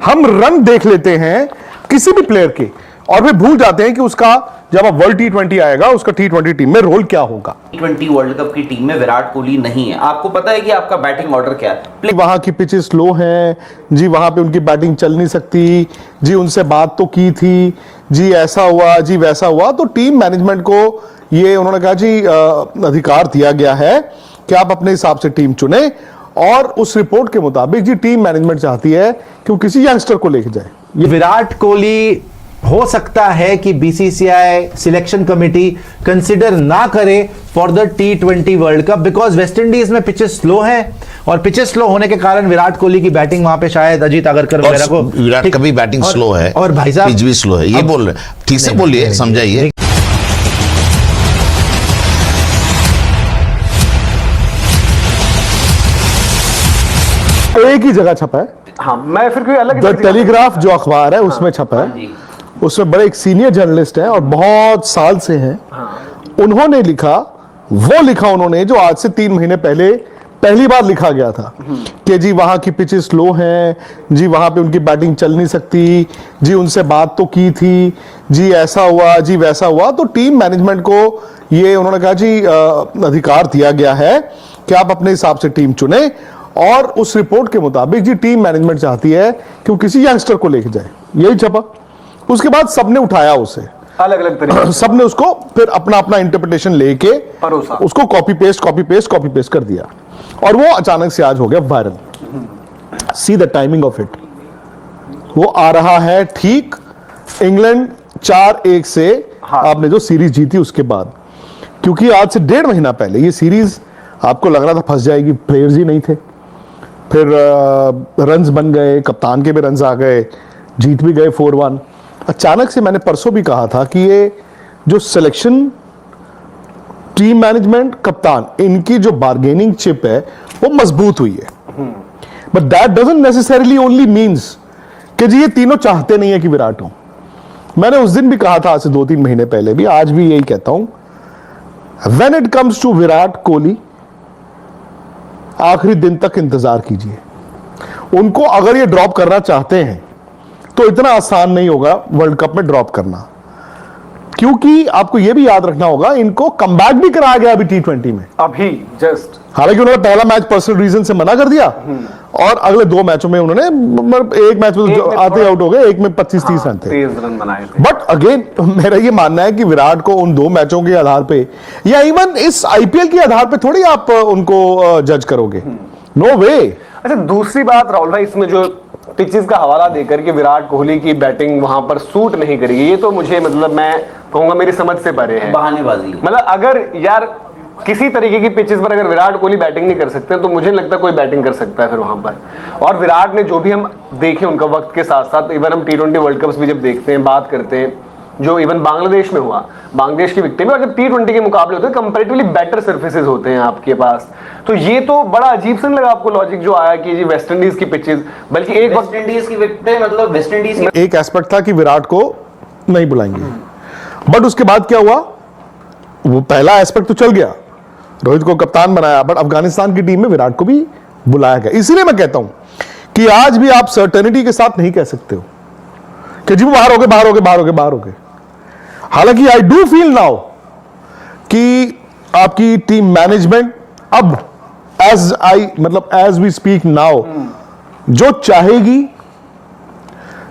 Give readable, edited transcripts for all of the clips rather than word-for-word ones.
हम रन देख लेते हैं किसी भी प्लेयर के और फिर भूल जाते हैं कि उसका जब अब वर्ल्ड T20 आएगा उसका T20 टीम में रोल क्या होगा। T20 वर्ल्ड कप की टीम में विराट कोहली नहीं है। आपको पता है कि आपका बैटिंग ऑर्डर क्या है? वहां की पिचेस स्लो हैं जी, वहां पे उनकी बैटिंग चल नहीं सकती जी, उनसे बात तो की थी जी, ऐसा हुआ जी, वैसा हुआ। तो टीम मैनेजमेंट को ये उन्होंने कहा जी अधिकार दिया गया है कि आप अपने हिसाब से टीम चुने और उस रिपोर्ट के मुताबिक जी टीम मैनेजमेंट चाहती है कि वो किसी यंगस्टर को लेके जाए। ये विराट कोहली हो सकता है कि बीसीसीआई सिलेक्शन कमेटी कंसिडर ना करे for the T20 world cup because West Indies में पिचेस स्लो हैं और पिचेस स्लो होने के कारण विराट कोहली की बैटिंग वहां पे शायद अजीत आगरकर वगैरह को विराट का भी बैटिंग स्लो है और भाई साहब पिच भी स्लो है, ये बोल रहे ठीक से बोलिए, समझाइए। एक ही जगह छपा है। हाँ, मैं फिर कोई अलग द टेलीग्राफ जो अखबार है उसमें छपा है, उसमें बड़े एक सीनियर जर्नलिस्ट हैं और बहुत साल से हैं। उन्होंने लिखा, वो लिखा उन्होंने जो आज से 3 महीने पहले पहली बार लिखा गया था कि जी वहां की पिचेस स्लो हैं जी, वहां पे उनकी बैटिंग चल नहीं सकती जी, उनसे बात तो की थी जी, ऐसा हुआ जी, वैसा हुआ। तो टीम मैनेजमेंट को ये उन्होंने कहा जी अधिकार दिया गया है कि आप अपने हिसाब से टीम चुने और उस रिपोर्ट के मुताबिक जी टीम मैनेजमेंट चाहती है कि वो किसी यंगस्टर को लेके जाए। यही छपा। उसके बाद सबने उठाया उसे अलग अलग तरीके सबने उसको फिर अपना अपना इंटरप्रिटेशन लेके उसको कॉपी पेस्ट कर दिया और वो अचानक से आज हो गया viral. See the timing of it. वो आ रहा है ठीक इंग्लैंड 4-1 से आपने जो सीरीज जीती उसके बाद, क्योंकि आज से 1.5 महीना पहले ये सीरीज आपको लग रहा था फंस जाएगी, प्लेयर्स ही नहीं थे, फिर रन्स बन गए, कप्तान के भी रन्स आ गए, जीत भी गए 4-1। अचानक से मैंने परसों भी कहा था कि ये जो सिलेक्शन टीम मैनेजमेंट कप्तान इनकी जो बार्गेनिंग चिप है वो मजबूत हुई है। But that doesn't necessarily only means कि जी ये तीनों चाहते नहीं है कि विराट हो। मैंने उस दिन भी कहा था आज से 2-3 महीने पहले भी, आज भी यही कहता हूं, when it comes to Virat Kohli आखिरी दिन तक इंतजार कीजिए। उनको अगर ये ड्रॉप करना चाहते हैं तो इतना आसान नहीं होगा वर्ल्ड कप में ड्रॉप करना, क्योंकि आपको यह भी याद रखना होगा इनको कमबैक भी कराया गया अभी T20 में अभी जस्ट। हालांकि उन्होंने पहला मैच पर्सनल रीजन से मना कर दिया और अगले 2 मैचों में उन्होंने एक मैच में आते आउट हो गए, एक में 25-30 रन थे, 30 रन बनाए थे। बट अगेन मेरा ये मानना है कि विराट को उन 2 मैचों के आधार पे या इवन इस IPL के आधार पे थोड़ी आप उनको जज करोगे, नो वे। अच्छा, दूसरी बात राहुल भाई, इसमें जो पिचेस का हवाला देकर के विराट कोहली की बैटिंग वहां पर सूट नहीं करेगी, ये तो मुझे मतलब मैं कहूंगा मेरी समझ से परे है, बहानेबाजी। मतलब अगर यार किसी तरीके की पिचेस पर अगर विराट कोहली बैटिंग नहीं कर सकते तो मुझे नहीं लगता कोई बैटिंग कर सकता है फिर वहां पर। और विराट ने जो भी हम देखे उनका वक्त के साथ साथ, इवन हम T20 वर्ल्ड कप भी जब देखते हैं, बात करते हैं, जो इवन बांग्लादेश में हुआ, बांग्लादेश की विकेट में, और जब T20 के मुकाबले होते हैं कंपैरेटिवली बेटर सर्फेसेस होते हैं आपके पास, तो ये तो बड़ा अजीब सा लगा आपको लॉजिक जो आया कि जी वेस्ट इंडीज की पिचेस, बल्कि एक वेस्ट इंडीज की विकेट मतलब वेस्ट इंडीज एक एस्पेक्ट था कि विराट को नहीं बुलाएंगे, बट उसके बाद क्या हुआ, वो पहला एस्पेक्ट तो चल गया, रोहित को कप्तान बनाया, बट अफगानिस्तान की टीम में विराट को भी बुलाया गया। इसीलिए मैं कहता हूं कि आज भी आप सर्टेनिटी के साथ नहीं कह सकते हो कि जी वो बाहर हो गए। हालांकि आई डू फील नाउ कि आपकी टीम मैनेजमेंट अब एज वी स्पीक नाउ जो चाहेगी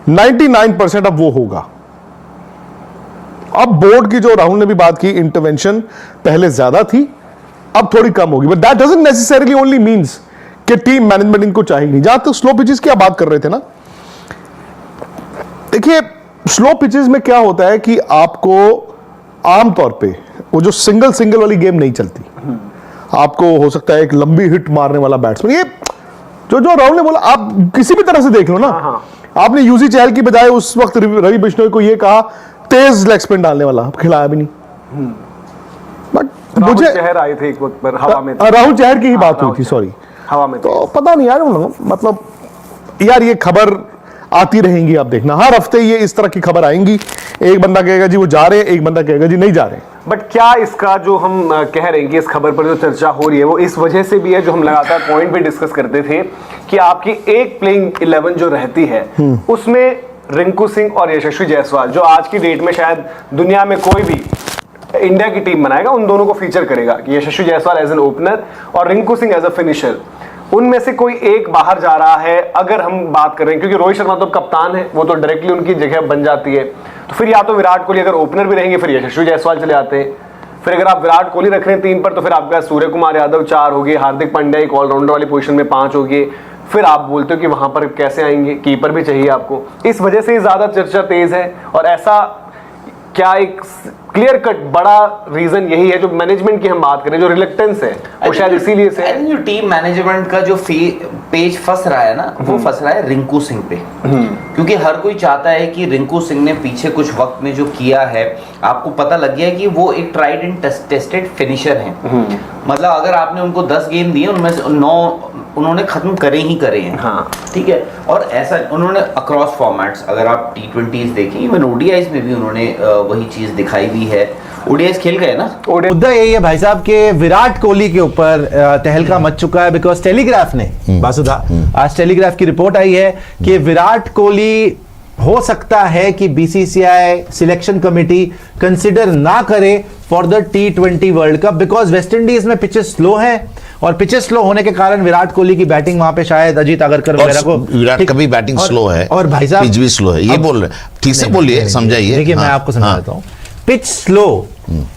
99% अब वो होगा। अब बोर्ड की जो राहुल ने भी बात की, इंटरवेंशन पहले ज्यादा थी, अब थोड़ी कम होगी, but that doesn't necessarily only means कि टीम मैनेजमेंट इनको चाहेगी। जहां तक स्लो पिचेस की आप बात कर रहे थे ना, देखिए स्लो पिचेस में क्या होता है कि आपको आमतौर पे वो जो सिंगल वाली गेम नहीं चलती, आपको हो सकता है एक लंबी हिट मारने वाला बैट्समैन, ये जो राहुल ने बोला आप किसी भी तरह से देख लो ना। आपने यूजी चहल की बजाय उस वक्त रवि बिश्नोई को ये कहा तेज लेग स्पिन डालने वाला, खिलाया भी नहीं। बट मुझे चहर आए थे एक वक्त पर हवा में, राहुल चहर की ही बात हुई थी, सॉरी हवा में, तो पता नहीं यार, मतलब यार ये खबर आती रहेंगी, आप देखना हर हफ्ते ये इस तरह की खबर आएंगी। एक बंदा कहेगा जी वो जा रहे हैं, एक बंदा कहेगा जी नहीं जा रहे हैं। बट क्या इसका जो हम कह रहे हैं कि इस खबर पर जो चर्चा हो रही है वो इस वजह से भी है, जो हम लगातार पॉइंट भी डिस्कस करते थे कि आपकी एक प्लेइंग 11 जो रहती है उसमें रिंकू सिंह और यशस्वी जायसवाल, जो आज की डेट में शायद दुनिया में कोई भी इंडिया की टीम बनाएगा उन दोनों को फीचर करेगा कि Yashasvi Jaiswal as an opener और Rinku Singh as a finisher, उनमें से कोई एक बाहर जा रहा है अगर हम बात कर रहे हैं, क्योंकि रोहित शर्मा तो कप्तान है, वो तो डायरेक्टली उनकी जगह बन जाती है, तो फिर या तो विराट कोहली अगर ओपनर भी रहेंगे फिर यशस्वी जायसवाल चले आते हैं, फिर अगर आप विराट कोहली रख रहे हैं 3 पर तो फिर आपका सूर्य कुमार यादव 4 हो गए, हार्दिक पांड्या एक ऑलराउंडर वाली पोजीशन में 5 हो गए, फिर आप बोलते हो कि वहां पर कैसे आएंगे, कीपर भी चाहिए आपको, इस वजह से ज्यादा चर्चा तेज है। और ऐसा क्या एक क्लियर कट बड़ा रीजन यही है, जो मैनेजमेंट की हम बात करें, जो रिलेक्टेंस है वो शायद इसीलिए से जो टीम मैनेजमेंट का जो पेज फंस रहा है ना, वो फंस रहा है रिंकू सिंह पे, क्योंकि हर कोई चाहता है कि रिंकू सिंह ने पीछे कुछ वक्त में जो किया है, आपको पता लग गया है कि वो एक ट्राइड एंड टेस्टेड फिनिशर हैं। मतलब अगर आपने उनको 10 गेम दिए उनमें से 9 उन्होंने खत्म करे ही करे हैं। हाँ। ठीक है, और ऐसा उन्होंने अक्रॉस फॉर्मेट्स, अगर आप T20s देखें, इवन ओडीआईज में भी उन्होंने वही चीज दिखाई भी है। ओडीआईज खेल गए ना। मुद्दा यही है भाई साहब के विराट कोहली के ऊपर तहलका मच चुका है, बिकॉज टेलीग्राफ ने वासुदा आज टेलीग्राफ की रिपोर्ट आई है कि विराट कोहली हो सकता है कि बीसीसीआई सिलेक्शन कमेटी कंसिडर ना करे for the T20 world cup, because West Indies में पिचेस स्लो है और पिचेस स्लो होने के कारण विराट कोहली की बैटिंग वहां पे शायद अजीत आगरकर वगैरह को, विराट का भी बैटिंग स्लो है और भाई साहब पिच भी स्लो है, ये बोल रहे ठीक से बोलिए, समझाइए। देखिए मैं आपको समझाता हूँ, पिच स्लो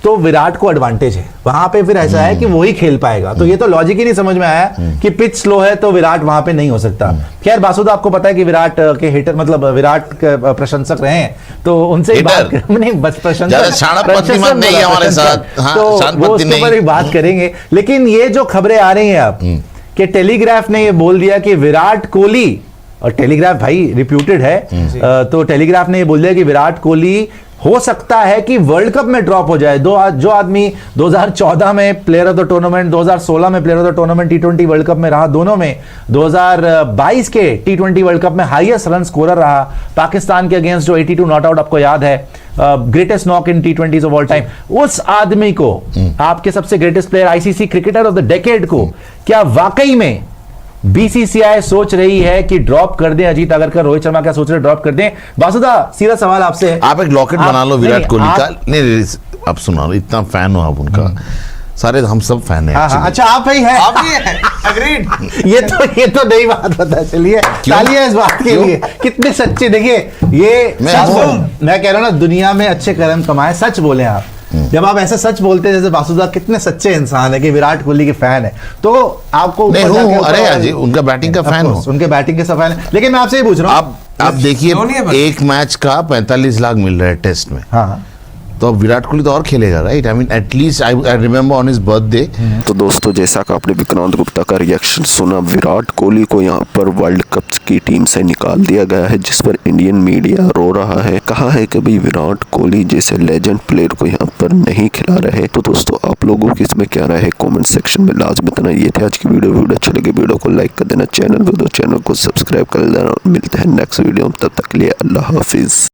तो विराट को एडवांटेज है वहां पे, फिर ऐसा है कि वो ही खेल पाएगा, तो ये तो लॉजिक ही नहीं समझ में आया कि पिच स्लो है तो विराट वहां पे नहीं हो सकता। खैर बासुदा आपको पता है कि विराट के हिटर मतलब विराट के प्रशंसक रहे हैं, तो उनसे ही बात नहीं, बस प्रशंसक नहीं हमारे साथ, हाँ, तो वो उसके ऊपर भी बात करेंगे। लेकिन ये जो खबरें आ रही हैं अब कि टेलीग्राफ ने ये बोल दिया कि विराट कोहली, और टेलीग्राफ भाई रिप्यूटेड है, तो टेलीग्राफ ने ये बोल दिया कि विराट कोहली हो सकता है कि वर्ल्ड कप में ड्रॉप हो जाए। जो आदमी 2014 में प्लेयर ऑफ द टूर्नामेंट, 2016 में player of the tournament T20 world cup में रहा, दोनों में 2022 के T20 वर्ल्ड कप में हाईएस्ट रन स्कोरर रहा पाकिस्तान के अगेंस्ट, जो 82 नॉट आउट आपको याद है, greatest knock in T20s of all time, उस आदमी को, आपके सबसे greatest player, ICC cricketer of the decade को, क्या वाकई में बीसीसीआई सोच रही है कि ड्रॉप कर दें अजीत आगरकर, रोहित शर्मा क्या सोच रहे हैं ड्रॉप कर दें? वासुदा सीधा सवाल आपसे है, आप एक लॉकेट बना लो विराट कोहली का। नहीं आप सुना लो, इतना फैन हो आप उनका, सारे हम सब फैन है। अच्छा आप ही है, आप ही है, अग्रीड। ये तो नई बात बता, चलिए तालियां इस बात के लिए, कितने सच्चे, देखिए ये मैं कह रहा हूं ना, दुनिया में अच्छे कर्म कमाए, सच बोले आप। जब आप ऐसे सच बोलते हैं जैसे वासुदा कितने सच्चे इंसान है कि विराट कोहली के फैन है, तो आपको अरे यार जी उनका बैटिंग का फैन हो, उनके बैटिंग के फैन है। लेकिन मैं आपसे ही पूछ रहा हूँ, आप देखिए एक मैच का 45 लाख मिल रहा है टेस्ट में, हाँ, तो अब विराट कोहली तो और खेलेगा, right? I mean at least I remember on his birthday. तो दोस्तों जैसा कि आपने विक्रांत गुप्ता का रिएक्शन सुना, विराट कोहली को यहाँ पर वर्ल्ड कप की टीम से निकाल दिया गया है, जिस पर इंडियन मीडिया रो रहा है, कहा है कि भाई विराट कोहली जैसे लेजेंड प्लेयर को यहाँ पर नहीं खिला रहे। तो दोस्तों आप लोगों की इसमें क्या राय है कमेंट सेक्शन में लाजमी बताना। ये थे आज की वीडियो अच्छी लगी वीडियो को लाइक कर देना, चैनल को सब्सक्राइब कर देना, और मिलते हैं नेक्स्ट वीडियो में, तब तक के लिए अल्लाह हाफिज।